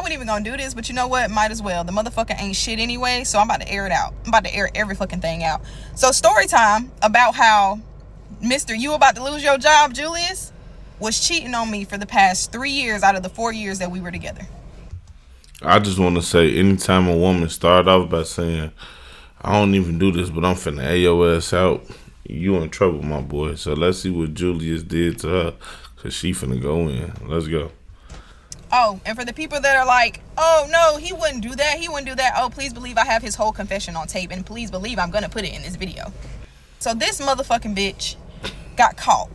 wasn't even gonna do this, but you know what? Might as well. The motherfucker ain't shit anyway, so I'm about to air it out. I'm about to air every fucking thing out. So story time about how Mr. You about to lose your job, Julius, was cheating on me for the past 3 years out of the 4 years that we were together. I just want to say, anytime a woman start off by saying, I don't even do this, but I'm finna AOS out, you in trouble, my boy. So let's see what Julius did to her, because she finna go in. Let's go. Oh, and for the people that are like, oh, no, he wouldn't do that. He wouldn't do that. Oh, please believe I have his whole confession on tape. And please believe I'm going to put it in this video. So this motherfucking bitch got caught.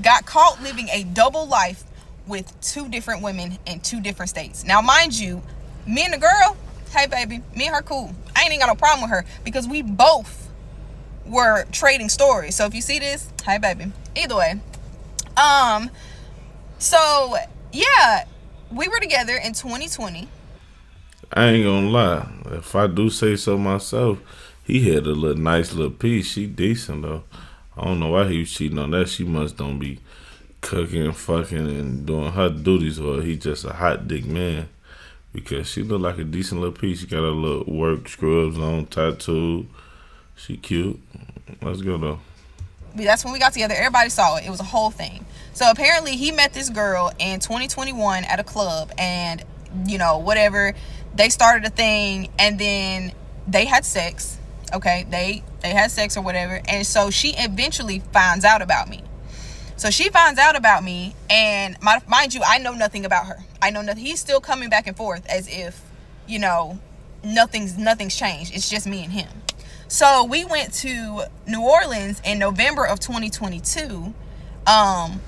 Got caught living a double life with 2 different women in 2 different states. Now, mind you, me and the girl, hey, baby, me and her cool. I ain't got no problem with her because we both were trading stories. So if you see this, hey, baby. Either way. So, yeah. We were together in 2020. I ain't gonna lie. If I do say so myself, he had a little nice little piece. She decent though. I don't know why he was cheating on that. She must don't be cooking, fucking, and doing her duties, or he just a hot dick man. Because she look like a decent little piece. She got her little work scrubs on, tattoo. She cute. Let's go though. That's when we got together. Everybody saw it. It was a whole thing. So apparently he met this girl in 2021 at a club, and you know, whatever, they started a thing, and then they had sex. Okay, they had sex or whatever, and so she eventually finds out about me. So she finds out about me, and mind you, I know nothing about her. I know nothing. He's still coming back and forth as if, you know, nothing's changed. It's just me and him. So we went to New Orleans in November of 2022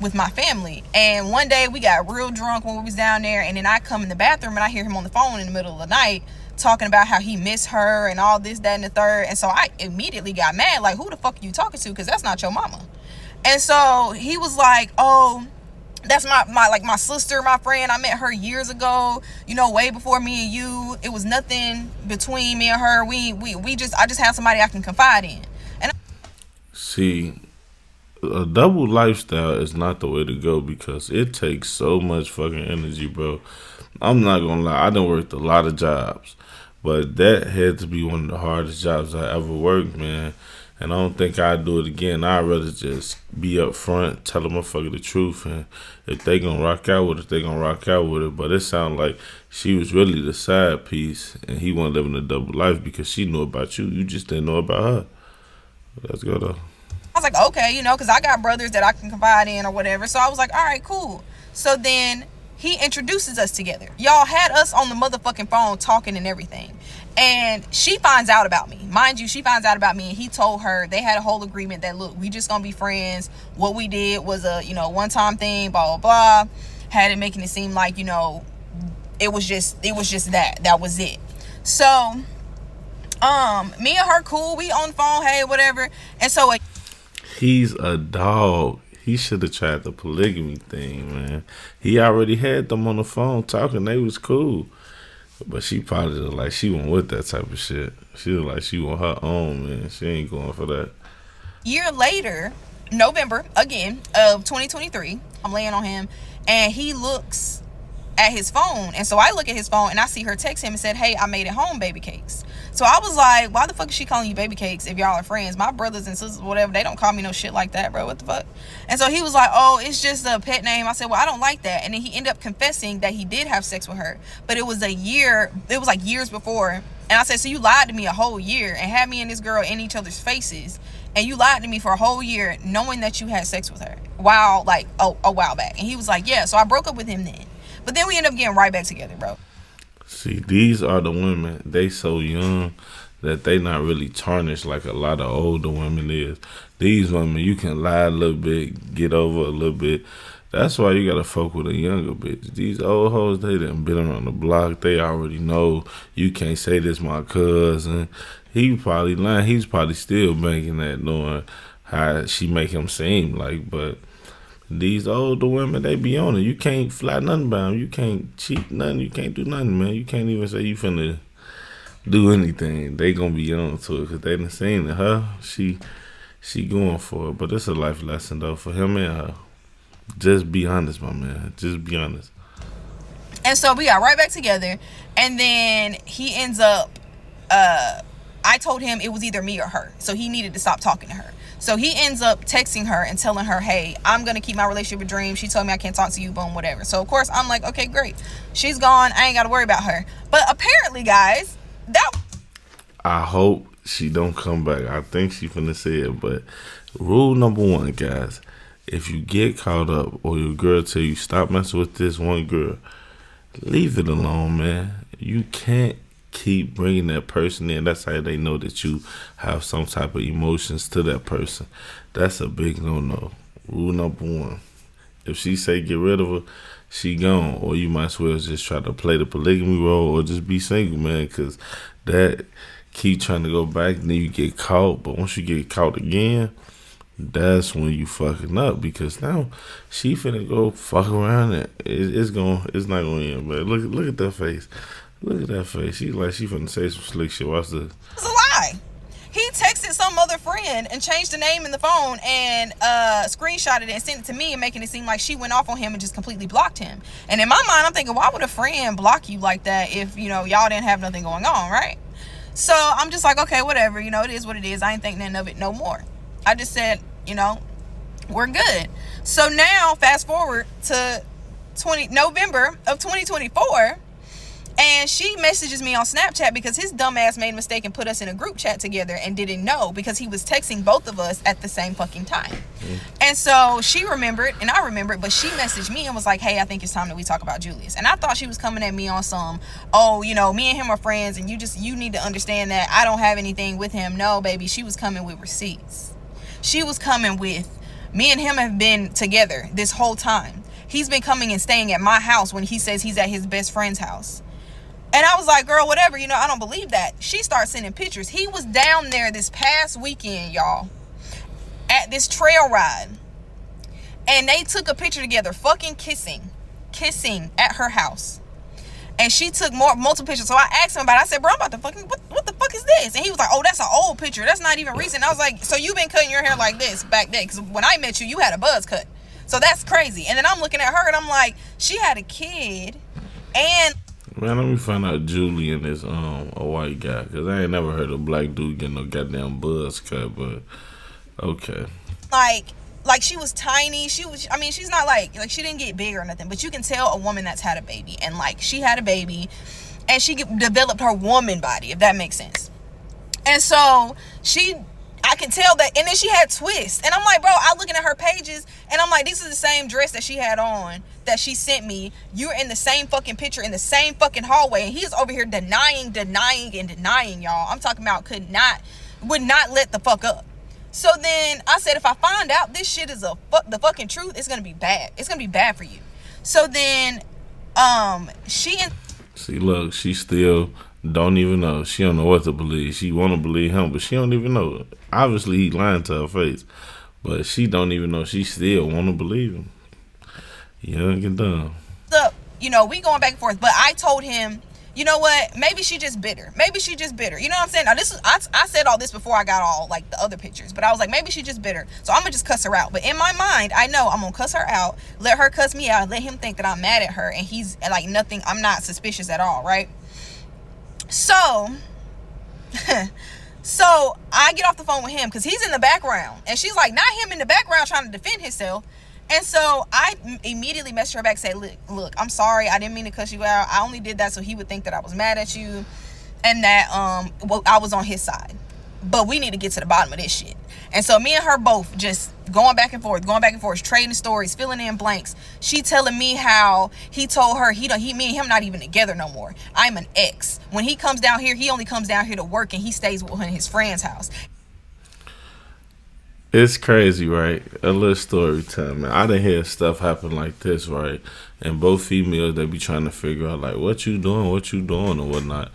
with my family. And one day we got real drunk when we was down there. And then I come in the bathroom and I hear him on the phone in the middle of the night talking about how he missed her and all this, that, and the third. And so I immediately got mad. Like, who the fuck are you talking to? Because that's not your mama. And so he was like, oh, that's my sister, my friend. I met her years ago, you know, way before me and you. It was nothing between me and her. I just have somebody I can confide in. And See, a double lifestyle is not the way to go because it takes so much fucking energy, bro. I'm not gonna lie, I done worked a lot of jobs, but that had to be one of the hardest jobs I ever worked, man. And I don't think I'd do it again. I'd rather just be up front, tell a motherfucker the truth, and if they gonna rock out with it, they gonna rock out with it. But it sounded like she was really the side piece, and he wasn't living a double life because she knew about you. You just didn't know about her. Let's go though. I was like, okay, you know, because I got brothers that I can confide in or whatever. So I was like, all right, cool. So then he introduces us together. Y'all had us on the motherfucking phone talking and everything. And she finds out about me. Mind you, she finds out about me, and he told her they had a whole agreement that, look, we just gonna be friends. What we did was a, you know, one-time thing, blah, blah, blah. Had it making it seem like, you know, it was just that. That was it. So, me and her cool. We on the phone, hey, whatever. And so He's a dog. He should have tried the polygamy thing, man. He already had them on the phone talking. They was cool. But she probably look like she went with that type of shit. She look like she want her own, man. She ain't going for that. Year later, November, again, of 2023, I'm laying on him, and he looks at his phone. And so I look at his phone, and I see her text him and said, hey, I made it home, baby cakes. So I was like, why the fuck is she calling you baby cakes if y'all are friends? My brothers and sisters, whatever, they don't call me no shit like that, bro. What the fuck? And so he was like, oh, it's just a pet name. I said, well, I don't like that. And then he ended up confessing that he did have sex with her. But it was like years before. And I said, so you lied to me a whole year and had me and this girl in each other's faces. And you lied to me for a whole year knowing that you had sex with her. Wow, like a while back. And he was like, yeah. So I broke up with him then. But then we ended up getting right back together, bro. See, these are the women. They so young that they not really tarnished like a lot of older women is. These women, you can lie a little bit, get over a little bit. That's why you gotta fuck with a younger bitch. These old hoes, they done been around the block. They already know you can't say this my cousin. He probably lying. He's probably still making that, knowing how she make him seem like. But these older women, they be on it. You can't fly nothing by them. You can't cheat nothing. You can't do nothing, man. You can't even say you finna do anything. They gonna be on to it because they done seen it. Her, she going for it. But it's a life lesson though for him and her. Just be honest, my man. Just be honest. And so we got right back together. And then he ends up, I told him it was either me or her. So he needed to stop talking to her. So he ends up texting her and telling her, hey, I'm going to keep my relationship with Dream. She told me I can't talk to you, boom, whatever. So, of course, I'm like, okay, great. She's gone. I ain't got to worry about her. But apparently, guys, I hope she don't come back. I think she finna say it, but rule number one, guys, if you get caught up or your girl tell you stop messing with this one girl, leave it alone, man. You can't keep bringing that person in. That's how they know that you have some type of emotions to that person. That's a big no-no. Rule number one. If she say get rid of her, she gone. Or you might as well just try to play the polygamy role or just be single, man, because that keep trying to go back and then you get caught. But once you get caught again, that's when you fucking up, because now she finna go fuck around and it's not gonna end. But look at that face. Look at that face. She finna say some slick shit. Watch this. It's a lie. He texted some other friend and changed the name in the phone and screenshotted it and sent it to me, and making it seem like she went off on him and just completely blocked him. And in my mind, I'm thinking, why would a friend block you like that if, y'all didn't have nothing going on, right? So I'm just like, okay, whatever. It is what it is. I ain't think nothing of it no more. I just said, we're good. So now, fast forward to November of 2024, and she messages me on Snapchat because his dumb ass made a mistake and put us in a group chat together and didn't know, because he was texting both of us at the same fucking time. And so she remembered and I remembered, but she messaged me and was like, hey, I think it's time that we talk about Julius. And I thought she was coming at me on some, me and him are friends and you need to understand that I don't have anything with him. No, baby, she was coming with receipts. She was coming with, me and him have been together this whole time. He's been coming and staying at my house when he says he's at his best friend's house. And I was like, girl, whatever, I don't believe that. She started sending pictures. He was down there this past weekend, y'all, at this trail ride. And they took a picture together, fucking kissing at her house. And she took multiple pictures. So I asked him about it. I said, bro, I'm about to fucking, what the fuck is this? And he was like, oh, that's an old picture. That's not even recent. I was like, so you've been cutting your hair like this back then? Because when I met you, you had a buzz cut. So that's crazy. And then I'm looking at her and I'm like, she had a kid. And man, let me find out Julian is a white guy, because I ain't never heard a black dude get no goddamn buzz cut, but okay. Like she was tiny. She's not like she didn't get big or nothing, but you can tell a woman that's had a baby. And she had a baby and she developed her woman body, if that makes sense. And so I can tell that. And then she had twists. And I'm like, bro, I'm looking at her pages and I'm like, this is the same dress that she had on that she sent me. You're in the same fucking picture in the same fucking hallway. And he's over here denying, y'all. I'm talking about would not let the fuck up. So then I said, if I find out this shit is the fucking truth, it's going to be bad. It's going to be bad for you. So then see, look, she still don't even know. She don't know what to believe. She want to believe him, but she don't even know. Obviously, he lying to her face, but she don't even know. She still want to believe him. Young and dumb. We going back and forth, but I told him, you know what? Maybe she just bitter. You know what I'm saying? Now I said all this before I got all like the other pictures, but I was like, maybe she just bitter. So I'm gonna just cuss her out. But in my mind, I know I'm gonna cuss her out, let her cuss me out, let him think that I'm mad at her, and he's like nothing. I'm not suspicious at all, right? So, so I get off the phone with him because he's in the background, and she's like, not him in the background trying to defend himself. And so I immediately messaged her back, say, look, I'm sorry. I didn't mean to cuss you out. I only did that so he would think that I was mad at you and that I was on his side. But we need to get to the bottom of this shit. And so me and her both just going back and forth, trading stories, filling in blanks. She telling me how he told her me and him not even together no more. I'm an ex. When he comes down here, he only comes down here to work and he stays with his friend's house. It's crazy, right? A little story time, man. I done hear stuff happen like this, right? And both females, they be trying to figure out, like, what you doing, or whatnot.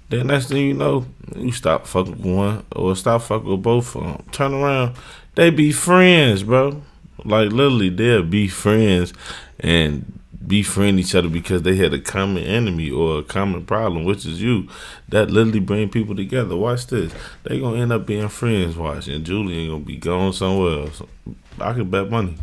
Then next thing you know, you stop fucking with one or stop fucking with both of them. Turn around, they be friends, bro. Like, literally, they'll be friends and befriend each other because they had a common enemy or a common problem, which is you. That literally bring people together. Watch this. They gonna end up being friends, watch, and Julie ain't gonna be going somewhere else. I could bet money.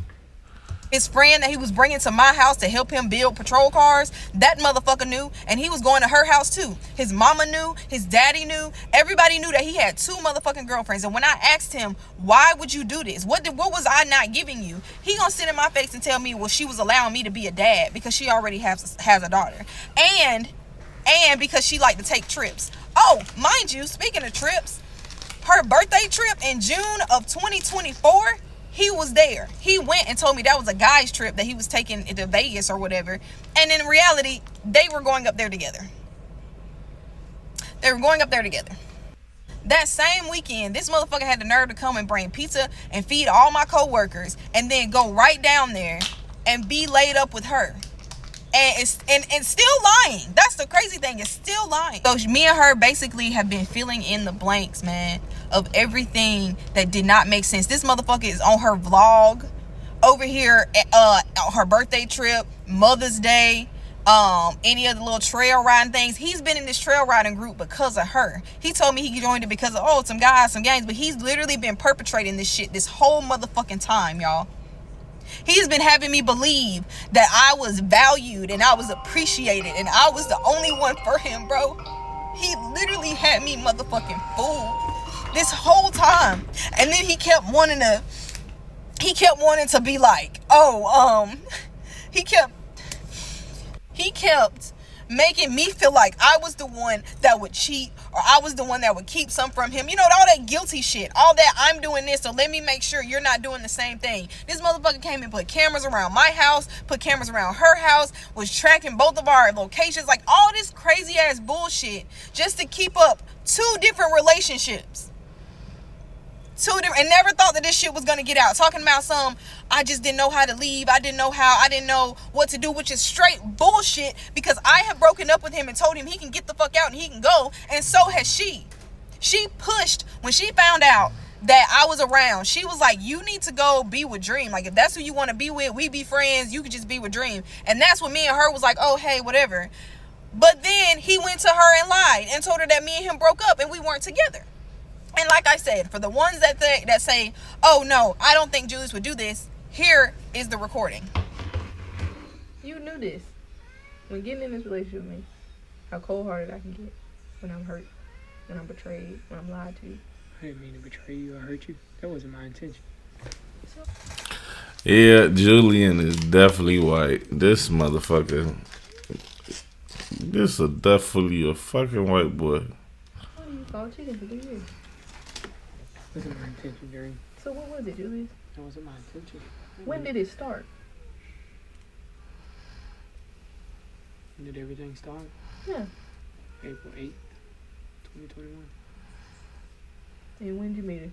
His friend that he was bringing to my house to help him build patrol cars, that motherfucker knew, and he was going to her house too. His mama knew, his daddy knew, everybody knew that he had 2 motherfucking girlfriends. And when I asked him, why would you do this? What was I not giving you? He gonna sit in my face and tell me, well, she was allowing me to be a dad because she already has a daughter. And because she liked to take trips. Oh, mind you, speaking of trips, her birthday trip in June of 2024, he was there. He went and told me that was a guy's trip that he was taking to Vegas or whatever. And in reality, they were going up there together. That same weekend, this motherfucker had the nerve to come and bring pizza and feed all my co-workers and then go right down there and be laid up with her. And still lying. That's the crazy thing. It's still lying. So me and her basically have been filling in the blanks, man, of everything that did not make sense. This motherfucker is on her vlog over here on her birthday trip, Mother's Day, any of the little trail riding things. He's been in this trail riding group because of her. He told me he joined it because of some guys, some gangs, but he's literally been perpetrating this shit this whole motherfucking time, y'all. He's been having me believe that I was valued and I was appreciated and I was the only one for him, bro. He literally had me motherfucking fooled this whole time. And then he kept wanting to be like, he kept making me feel like I was the one that would cheat or I was the one that would keep some from him. You know, all that guilty shit. All that I'm doing this, so let me make sure you're not doing the same thing. This motherfucker came and put cameras around my house, put cameras around her house, was tracking both of our locations. Like all this crazy ass bullshit just to keep up 2 different relationships. And never thought that this shit was gonna get out. Talking about I just didn't know how to leave. I didn't know what to do, which is straight bullshit because I have broken up with him and told him he can get the fuck out and he can go. And so has she. She pushed when she found out that I was around. She was like, you need to go be with Dream. Like if that's who you want to be with, we be friends. You could just be with Dream. And that's when me and her was like, oh, hey, whatever. But then he went to her and lied and told her that me and him broke up and we weren't together. And like I said, for the ones that say, oh no, I don't think Julius would do this, here is the recording. You knew this. When getting in this relationship with me, how cold-hearted I can get when I'm hurt, when I'm betrayed, when I'm lied to. I didn't mean to betray you or hurt you. That wasn't my intention. Yeah, Julian is definitely white. This motherfucker, this is definitely a fucking white boy. What do you call cheating for 3 years? That wasn't my intention, Jerry. So what was it, Julius? That wasn't my intention. When did it start? When did everything start? Yeah. April 8th, 2021. And when did you meet her?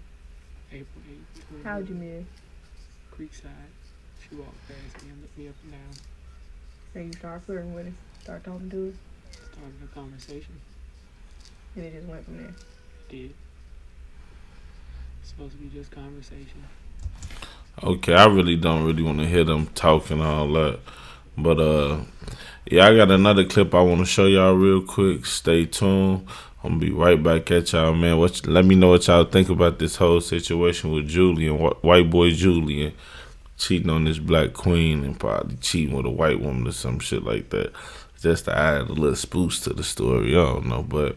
April 8th. How'd you meet her? Creekside. She walked past me and looked me up and down. And you start flirting with her, start talking to her, Started a conversation. and it just went from there. Did. It's supposed to be just conversation. Okay, I really don't want to hear them talking all that. But yeah, I got another clip I want to show y'all real quick. Stay tuned. I'm gonna be right back at y'all, man. Let me know what y'all think about this whole situation with Julian, white boy Julian, cheating on this black queen and probably cheating with a white woman or some shit like that. Just to add a little spoof to the story, I don't know. But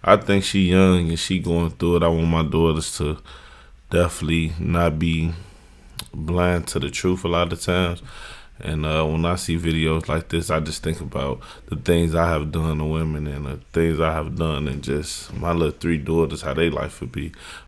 I think she young and she going through it. I want my daughters to definitely not be blind to the truth a lot of times. And when I see videos like this, I just think about the things I have done to women and the things I have done and just my little 3 daughters, how their life would be.